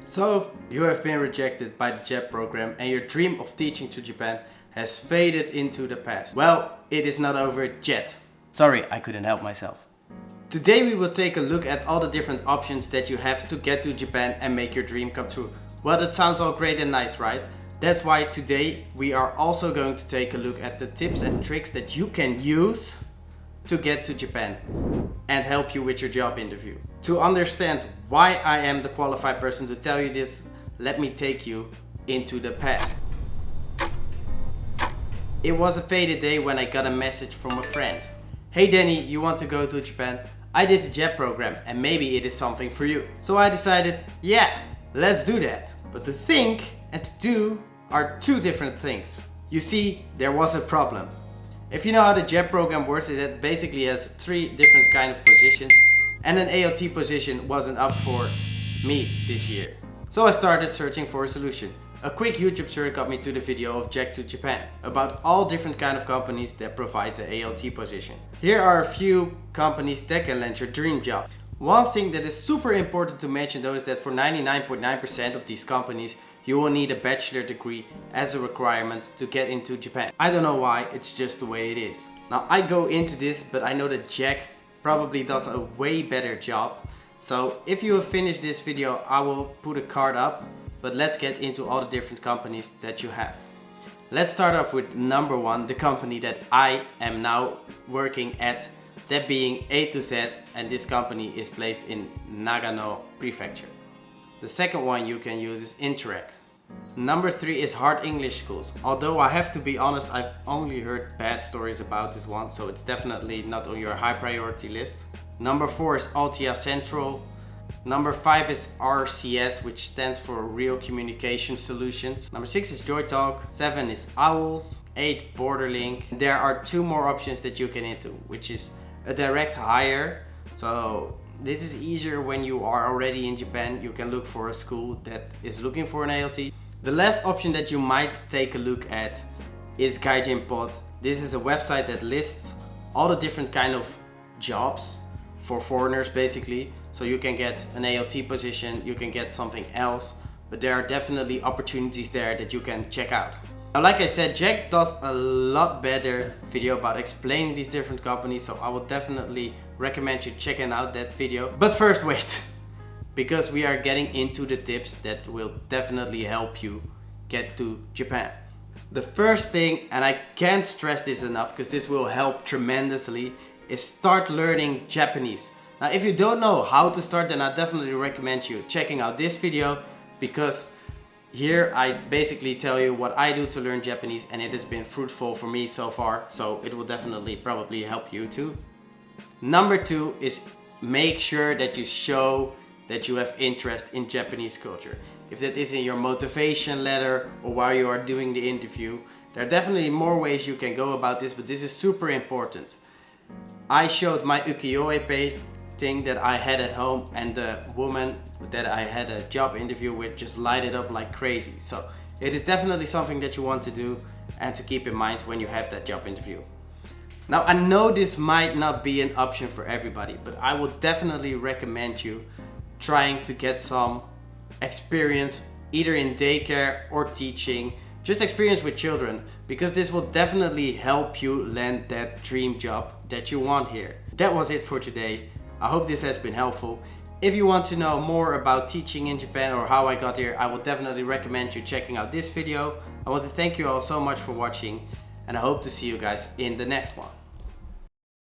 So, you have been rejected by the JET program and your dream of teaching to Japan has faded into the past. Well, it is not over yet. Sorry, I couldn't help myself. Today we will take a look at all the different options that you have to get to Japan and make your dream come true. Well, that sounds all great and nice, right? That's why today we are also going to take a look at the tips and tricks that you can use to get to Japan and help you with your job interview. To understand why I am the qualified person to tell you this, let me take you into the past. It was a faded day when I got a message from a friend. Hey Danny, you want to go to Japan? I did the JET program and maybe it is something for you. So I decided, yeah, let's do that. But to think and to do are two different things. You see, there was a problem. If you know how the JET program works, it basically has three different kind of positions, and an ALT position wasn't up for me this year. So I started searching for a solution. A quick YouTube search got me to the video of Jack to Japan, about all different kind of companies that provide the ALT position. Here are a few companies that can land your dream job. One thing that is super important to mention though is that for 99.9% of these companies, you will need a bachelor degree as a requirement to get into Japan. I don't know why, it's just the way it is. Now I go into this, but I know that Jack probably does a way better job. So if you have finished this video, I will put a card up, but let's get into all the different companies that you have. Let's start off with number one, the company that I am now working at, that being A to Z, and this company is placed in Nagano Prefecture. The second one you can use is Interact. Number three is Hard English Schools. Although I have to be honest, I've only heard bad stories about this one, so it's definitely not on your high priority list. Number four is Altia Central. Number five is RCS, which stands for Real Communication Solutions. Number six is JoyTalk. Seven is Owls. 8 Borderlink. There are two more options that you can into, which is a direct hire. So this is easier when you are already in Japan. You can look for a school that is looking for an ALT. The last option that you might take a look at is Gaijin Pod. This is a website that lists all the different kind of jobs for foreigners basically. So you can get an ALT position, you can get something else, but there are definitely opportunities there that you can check out. Now, like I said, Jack does a lot better video about explaining these different companies, so I would definitely recommend you checking out that video. But first wait, because we are getting into the tips that will definitely help you get to Japan. The first thing, and I can't stress this enough because this will help tremendously, is start learning Japanese. Now if you don't know how to start, then I definitely recommend you checking out this video, because here I basically tell you what I do to learn Japanese, and it has been fruitful for me so far, so it will definitely probably help you too. Number two is make sure that you show that you have interest in Japanese culture. If that is in your motivation letter or while you are doing the interview, there are definitely more ways you can go about this, but this is super important. I showed my ukiyo-e painting that I had at home, and the woman that I had a job interview with just lighted up like crazy. So it is definitely something that you want to do and to keep in mind when you have that job interview. Now I know this might not be an option for everybody, but I would definitely recommend you trying to get some experience either in daycare or teaching, just experience with children, because this will definitely help you land that dream job that you want here. That was it for today. I hope this has been helpful. If you want to know more about teaching in Japan or how I got here, I would definitely recommend you checking out this video. I want to thank you all so much for watching, and I hope to see you guys in the next one.